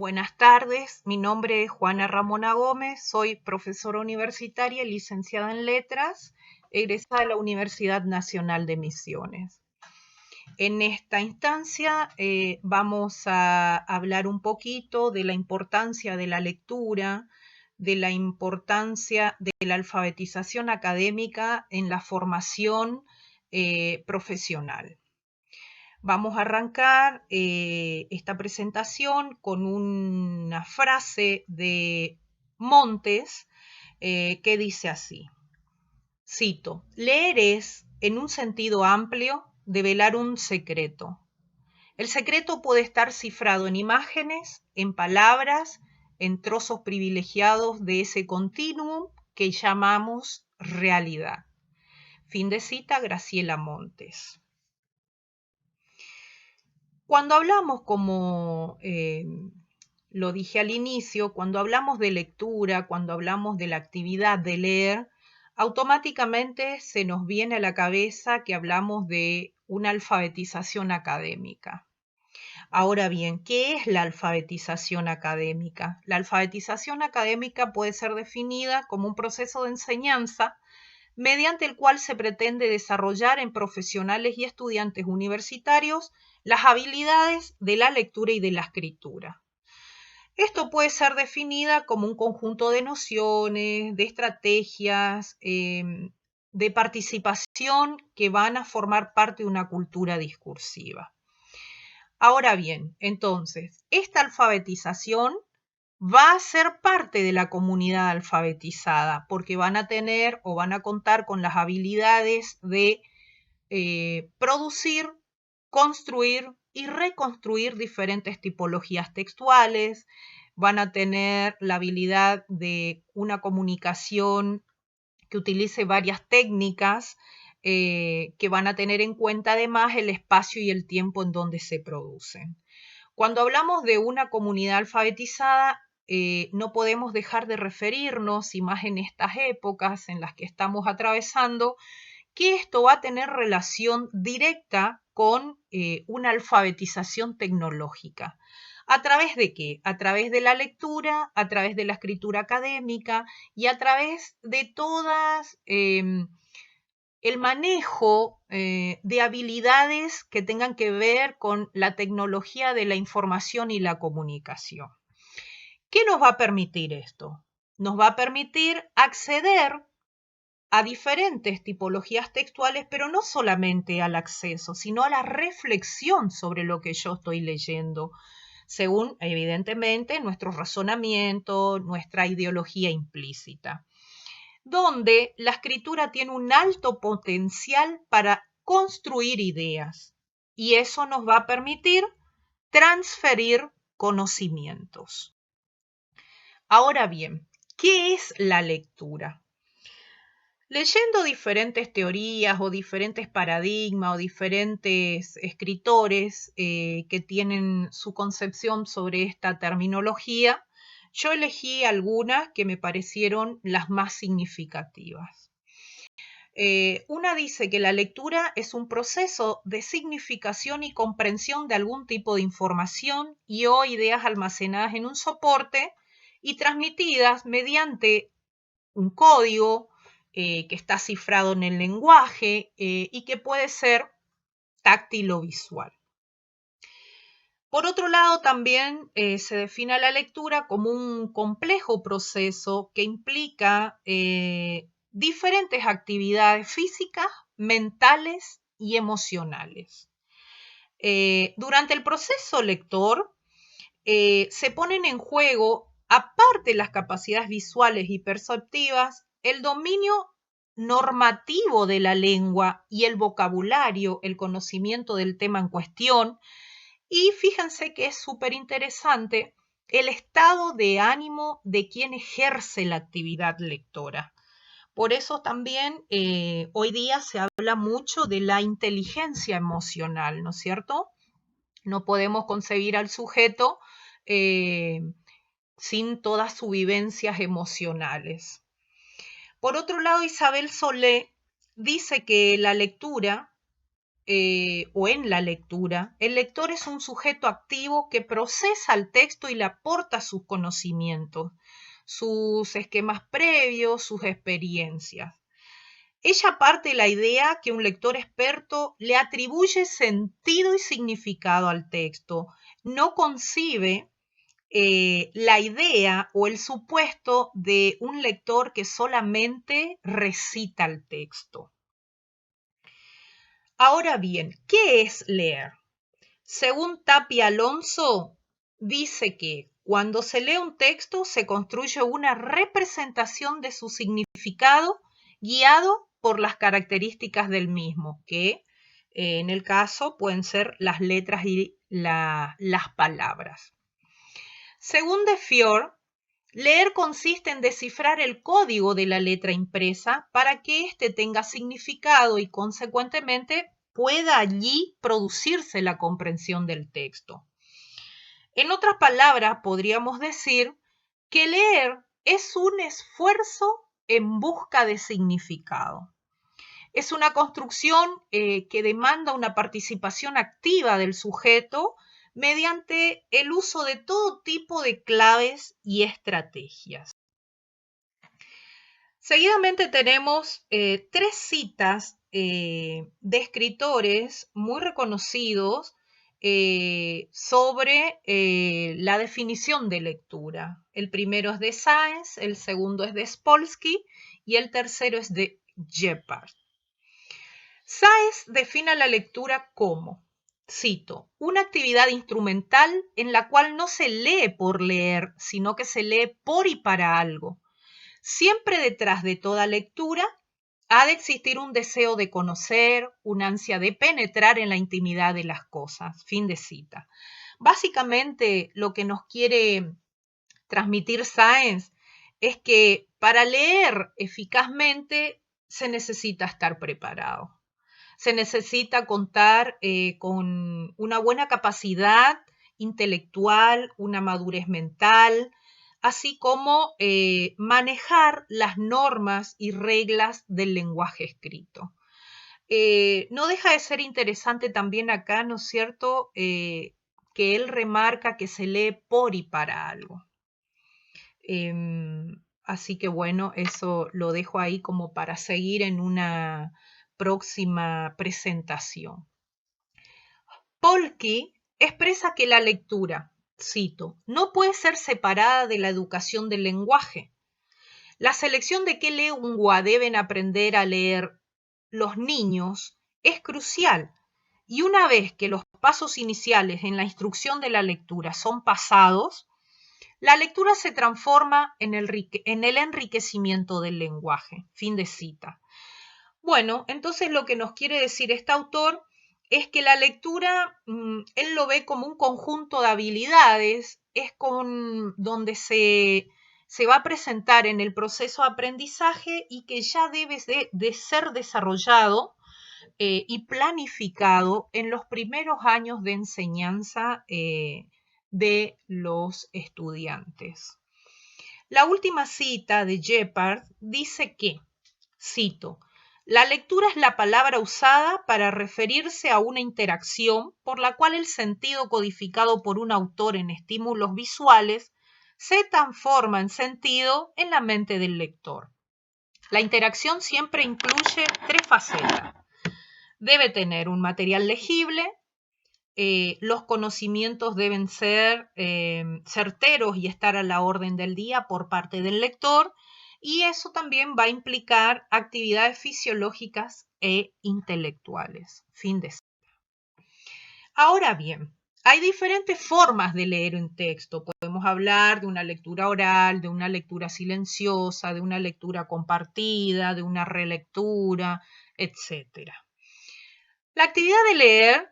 Buenas tardes, mi nombre es Juana Ramona Gómez, soy profesora universitaria y licenciada en Letras, egresada de la Universidad Nacional de Misiones. En esta instancia vamos a hablar un poquito de la importancia de la lectura, de la importancia de la alfabetización académica en la formación profesional. Vamos a arrancar esta presentación con una frase de Montes que dice así, cito, leer es, en un sentido amplio, develar un secreto. El secreto puede estar cifrado en imágenes, en palabras, en trozos privilegiados de ese continuum que llamamos realidad. Fin de cita, Graciela Montes. Cuando hablamos, como lo dije al inicio, cuando hablamos de lectura, cuando hablamos de la actividad de leer, automáticamente se nos viene a la cabeza que hablamos de una alfabetización académica. Ahora bien, ¿qué es la alfabetización académica? La alfabetización académica puede ser definida como un proceso de enseñanza mediante el cual se pretende desarrollar en profesionales y estudiantes universitarios las habilidades de la lectura y de la escritura. Esto puede ser definida como un conjunto de nociones, de estrategias, de participación que van a formar parte de una cultura discursiva. Ahora bien, entonces, esta alfabetización va a ser parte de la comunidad alfabetizada porque van a tener o van a contar con las habilidades de producir, construir y reconstruir diferentes tipologías textuales, van a tener la habilidad de una comunicación que utilice varias técnicas que van a tener en cuenta además el espacio y el tiempo en donde se producen. Cuando hablamos de una comunidad alfabetizada, no podemos dejar de referirnos, y más en estas épocas en las que estamos atravesando, que esto va a tener relación directa con una alfabetización tecnológica. ¿A través de qué? A través de la lectura, a través de la escritura académica y a través de todas el manejo de habilidades que tengan que ver con la tecnología de la información y la comunicación. ¿Qué nos va a permitir esto? Nos va a permitir acceder a diferentes tipologías textuales, pero no solamente al acceso, sino a la reflexión sobre lo que yo estoy leyendo, según evidentemente nuestro razonamiento, nuestra ideología implícita, donde la escritura tiene un alto potencial para construir ideas y eso nos va a permitir transferir conocimientos. Ahora bien, ¿qué es la lectura? Leyendo diferentes teorías o diferentes paradigmas o diferentes escritores que tienen su concepción sobre esta terminología, yo elegí algunas que me parecieron las más significativas. Una dice que la lectura es un proceso de significación y comprensión de algún tipo de información y o ideas almacenadas en un soporte y transmitidas mediante un código que está cifrado en el lenguaje y que puede ser táctil o visual. Por otro lado, también se define la lectura como un complejo proceso que implica diferentes actividades físicas, mentales y emocionales. Durante el proceso lector se ponen en juego, aparte de las capacidades visuales y perceptivas, el dominio normativo de la lengua y el vocabulario, el conocimiento del tema en cuestión. Y fíjense que es súper interesante el estado de ánimo de quien ejerce la actividad lectora. Por eso también hoy día se habla mucho de la inteligencia emocional, ¿no es cierto? No podemos concebir al sujeto sin todas sus vivencias emocionales. Por otro lado, Isabel Solé dice que la lectura o en la lectura, el lector es un sujeto activo que procesa el texto y le aporta sus conocimientos, sus esquemas previos, sus experiencias. Ella parte de la idea que un lector experto le atribuye sentido y significado al texto, no concibe la idea o el supuesto de un lector que solamente recita el texto. Ahora bien, ¿qué es leer? Según Tapia Alonso, dice que cuando se lee un texto se construye una representación de su significado guiado por las características del mismo, que en el caso pueden ser las letras y las palabras. Según De Fior, leer consiste en descifrar el código de la letra impresa para que éste tenga significado y consecuentemente pueda allí producirse la comprensión del texto. En otras palabras, podríamos decir que leer es un esfuerzo en busca de significado. Es una construcción que demanda una participación activa del sujeto mediante el uso de todo tipo de claves y estrategias. Seguidamente tenemos tres citas de escritores muy reconocidos sobre la definición de lectura. El primero es de Sáenz, el segundo es de Spolsky y el tercero es de Jeppard. Sáenz define la lectura como, cito, una actividad instrumental en la cual no se lee por leer, sino que se lee por y para algo. Siempre detrás de toda lectura ha de existir un deseo de conocer, una ansia de penetrar en la intimidad de las cosas. Fin de cita. Básicamente lo que nos quiere transmitir Sáenz es que para leer eficazmente se necesita estar preparado. Se necesita contar con una buena capacidad intelectual, una madurez mental, así como manejar las normas y reglas del lenguaje escrito. No deja de ser interesante también acá, ¿no es cierto?, que él remarca que se lee por y para algo. Así que bueno, eso lo dejo ahí como para seguir en una próxima presentación. Polky expresa que la lectura, cito, no puede ser separada de la educación del lenguaje. La selección de qué lengua deben aprender a leer los niños es crucial y una vez que los pasos iniciales en la instrucción de la lectura son pasados, la lectura se transforma en el enriquecimiento del lenguaje. Fin de cita. Bueno, entonces lo que nos quiere decir este autor es que la lectura, él lo ve como un conjunto de habilidades, es donde se va a presentar en el proceso de aprendizaje y que ya debe de ser desarrollado y planificado en los primeros años de enseñanza de los estudiantes. La última cita de Jeppard dice que, cito, la lectura es la palabra usada para referirse a una interacción por la cual el sentido codificado por un autor en estímulos visuales se transforma en sentido en la mente del lector. La interacción siempre incluye tres facetas. Debe tener un material legible, los conocimientos deben ser certeros y estar a la orden del día por parte del lector, y eso también va a implicar actividades fisiológicas e intelectuales. Fin de cita. Ahora bien, hay diferentes formas de leer un texto. Podemos hablar de una lectura oral, de una lectura silenciosa, de una lectura compartida, de una relectura, etc. La actividad de leer,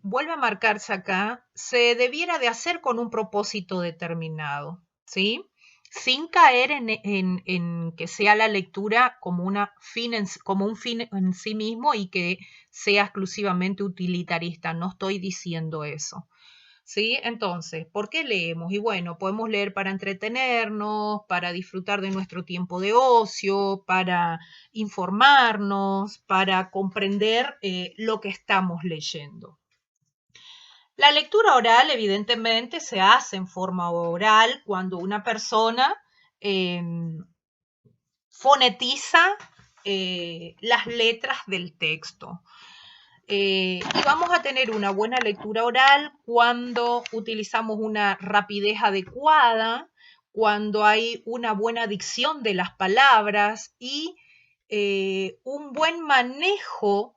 vuelve a marcarse acá, se debiera de hacer con un propósito determinado, ¿sí? Sin caer en que sea la lectura como un fin en sí mismo y que sea exclusivamente utilitarista. No estoy diciendo eso, ¿sí? Entonces, ¿por qué leemos? Y bueno, podemos leer para entretenernos, para disfrutar de nuestro tiempo de ocio, para informarnos, para comprender lo que estamos leyendo. La lectura oral, evidentemente, se hace en forma oral cuando una persona fonetiza las letras del texto. Y vamos a tener una buena lectura oral cuando utilizamos una rapidez adecuada, cuando hay una buena dicción de las palabras y un buen manejo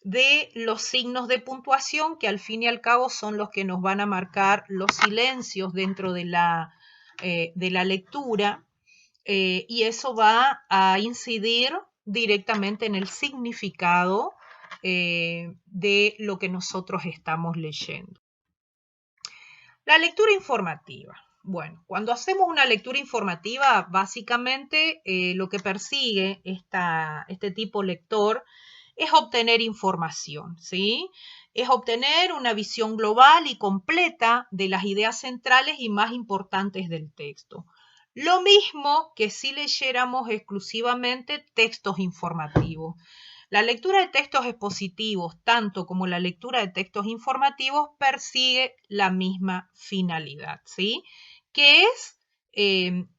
de los signos de puntuación que al fin y al cabo son los que nos van a marcar los silencios dentro de la lectura y eso va a incidir directamente en el significado de lo que nosotros estamos leyendo. La lectura informativa. Bueno, cuando hacemos una lectura informativa, básicamente lo que persigue este tipo lector es obtener información, ¿sí? Es obtener una visión global y completa de las ideas centrales y más importantes del texto. Lo mismo que si leyéramos exclusivamente textos informativos. La lectura de textos expositivos, tanto como la lectura de textos informativos, persigue la misma finalidad, ¿sí? Que es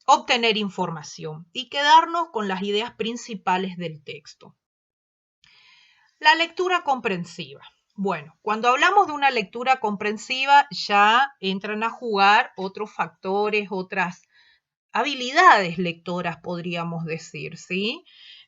obtener información y quedarnos con las ideas principales del texto. La lectura comprensiva. Bueno, cuando hablamos de una lectura comprensiva ya entran a jugar otros factores, otras habilidades lectoras, podríamos decir, ¿sí?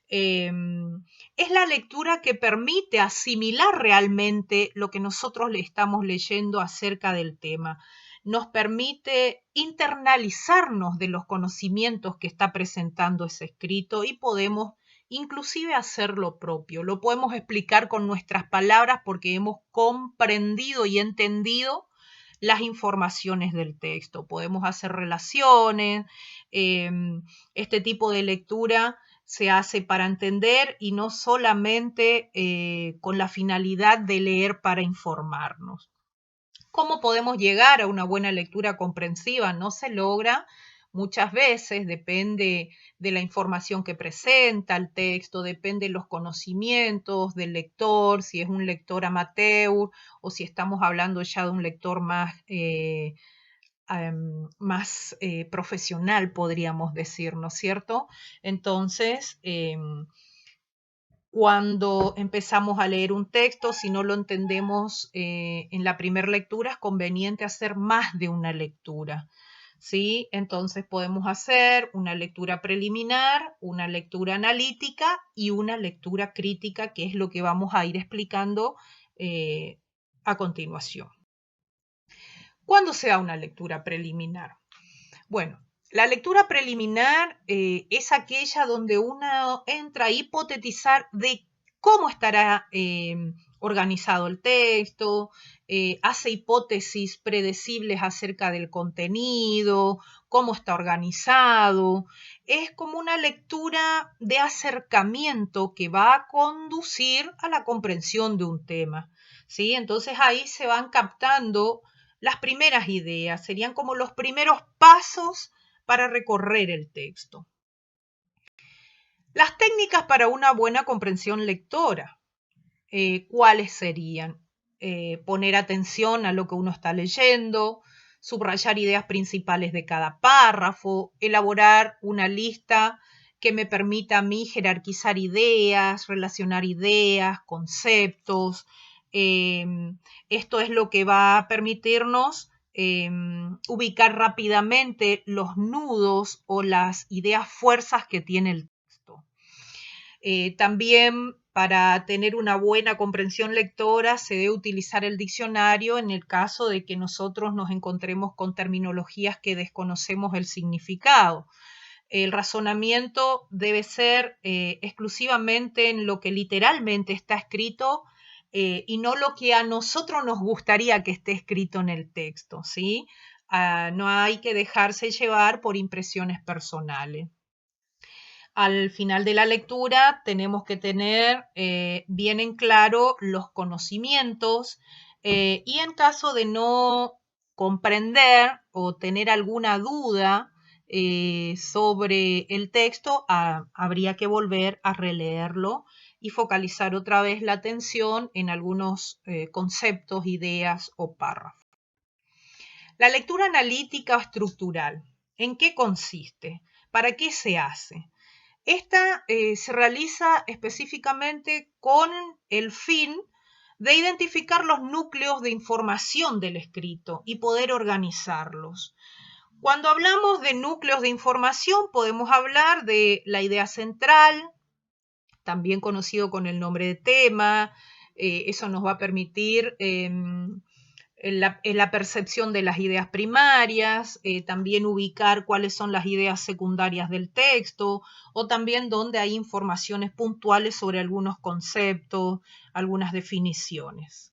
Es la lectura que permite asimilar realmente lo que nosotros le estamos leyendo acerca del tema. Nos permite internalizarnos de los conocimientos que está presentando ese escrito y podemos inclusive hacer lo propio. Lo podemos explicar con nuestras palabras porque hemos comprendido y entendido las informaciones del texto. Podemos hacer relaciones. Este tipo de lectura se hace para entender y no solamente con la finalidad de leer para informarnos. ¿Cómo podemos llegar a una buena lectura comprensiva? No se logra muchas veces, depende de la información que presenta el texto, depende de los conocimientos del lector, si es un lector amateur o si estamos hablando ya de un lector más profesional, podríamos decir, ¿no es cierto? Entonces, cuando empezamos a leer un texto, si no lo entendemos en la primera lectura, es conveniente hacer más de una lectura, ¿sí? Entonces podemos hacer una lectura preliminar, una lectura analítica y una lectura crítica, que es lo que vamos a ir explicando a continuación. ¿Cuándo se da una lectura preliminar? Bueno, la lectura preliminar es aquella donde uno entra a hipotetizar de cómo estará organizado el texto, hace hipótesis predecibles acerca del contenido, cómo está organizado. Es como una lectura de acercamiento que va a conducir a la comprensión de un tema, ¿sí? Entonces ahí se van captando las primeras ideas, serían como los primeros pasos para recorrer el texto. Las técnicas para una buena comprensión lectora, ¿cuáles serían? Poner atención a lo que uno está leyendo, subrayar ideas principales de cada párrafo, elaborar una lista que me permita a mí jerarquizar ideas, relacionar ideas, conceptos. Esto es lo que va a permitirnos ubicar rápidamente los nudos o las ideas fuerzas que tiene el texto. También para tener una buena comprensión lectora se debe utilizar el diccionario en el caso de que nosotros nos encontremos con terminologías que desconocemos el significado. El razonamiento debe ser exclusivamente en lo que literalmente está escrito y no lo que a nosotros nos gustaría que esté escrito en el texto, ¿sí? No hay que dejarse llevar por impresiones personales. Al final de la lectura tenemos que tener bien en claro los conocimientos y en caso de no comprender o tener alguna duda sobre el texto, habría que volver a releerlo y focalizar otra vez la atención en algunos conceptos, ideas o párrafos. La lectura analítica o estructural, ¿en qué consiste? ¿Para qué se hace? Esta se realiza específicamente con el fin de identificar los núcleos de información del escrito y poder organizarlos. Cuando hablamos de núcleos de información, podemos hablar de la idea central, también conocido con el nombre de tema. Eso nos va a permitir en la percepción de las ideas primarias, también ubicar cuáles son las ideas secundarias del texto, o también donde hay informaciones puntuales sobre algunos conceptos, algunas definiciones.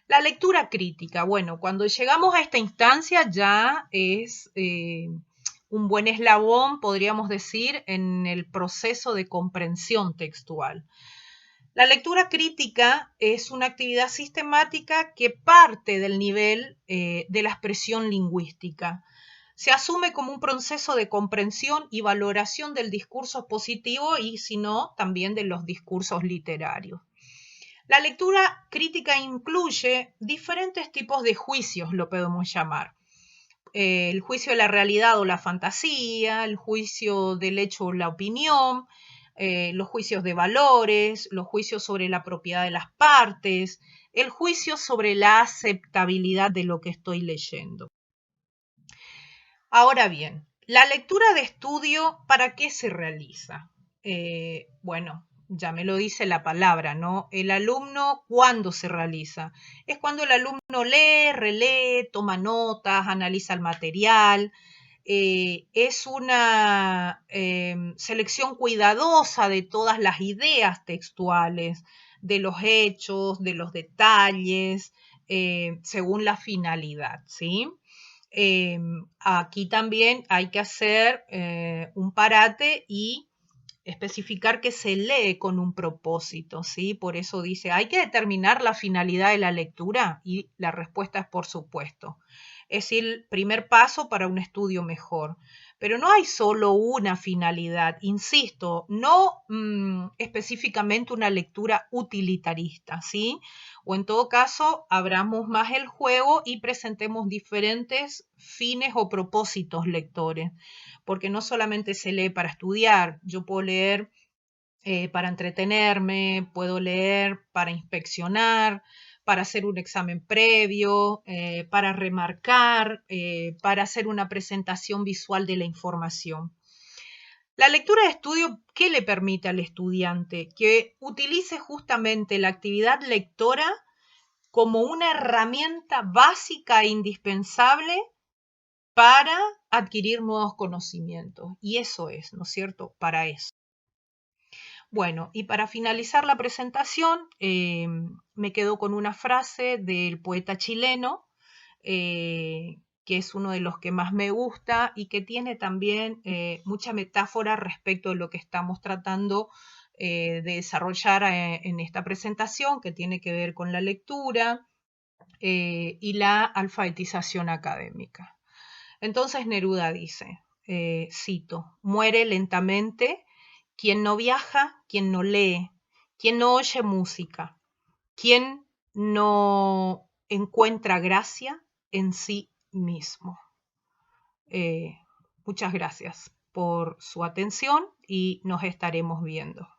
La lectura crítica. Bueno, cuando llegamos a esta instancia ya es un buen eslabón, podríamos decir, en el proceso de comprensión textual. La lectura crítica es una actividad sistemática que parte del nivel de la expresión lingüística. Se asume como un proceso de comprensión y valoración del discurso positivo y, si no, también de los discursos literarios. La lectura crítica incluye diferentes tipos de juicios, lo podemos llamar. El juicio de la realidad o la fantasía, el juicio del hecho o la opinión, los juicios de valores, los juicios sobre la propiedad de las partes, el juicio sobre la aceptabilidad de lo que estoy leyendo. Ahora bien, la lectura de estudio, ¿para qué se realiza? Bueno, ya me lo dice la palabra, ¿no? El alumno, ¿cuándo se realiza? Es cuando el alumno lee, relee, toma notas, analiza el material. Es una selección cuidadosa de todas las ideas textuales, de los hechos, de los detalles, según la finalidad, ¿sí? Aquí también hay que hacer un parate y especificar que se lee con un propósito, ¿sí? Por eso dice, ¿hay que determinar la finalidad de la lectura? Y la respuesta es por supuesto. Es el primer paso para un estudio mejor. Pero no hay solo una finalidad, insisto, no específicamente una lectura utilitarista, ¿sí? O en todo caso, abramos más el juego y presentemos diferentes fines o propósitos lectores, porque no solamente se lee para estudiar, yo puedo leer para entretenerme, puedo leer para inspeccionar, para hacer un examen previo, para remarcar, para hacer una presentación visual de la información. La lectura de estudio, ¿qué le permite al estudiante? Que utilice justamente la actividad lectora como una herramienta básica e indispensable para adquirir nuevos conocimientos. Y eso es, ¿no es cierto?, para eso. Bueno, y para finalizar la presentación, me quedo con una frase del poeta chileno, que es uno de los que más me gusta y que tiene también mucha metáfora respecto de lo que estamos tratando de desarrollar en esta presentación, que tiene que ver con la lectura y la alfabetización académica. Entonces Neruda dice, cito, muere lentamente quien no viaja, quien no lee, quien no oye música, quien no encuentra gracia en sí mismo. Muchas gracias por su atención y nos estaremos viendo.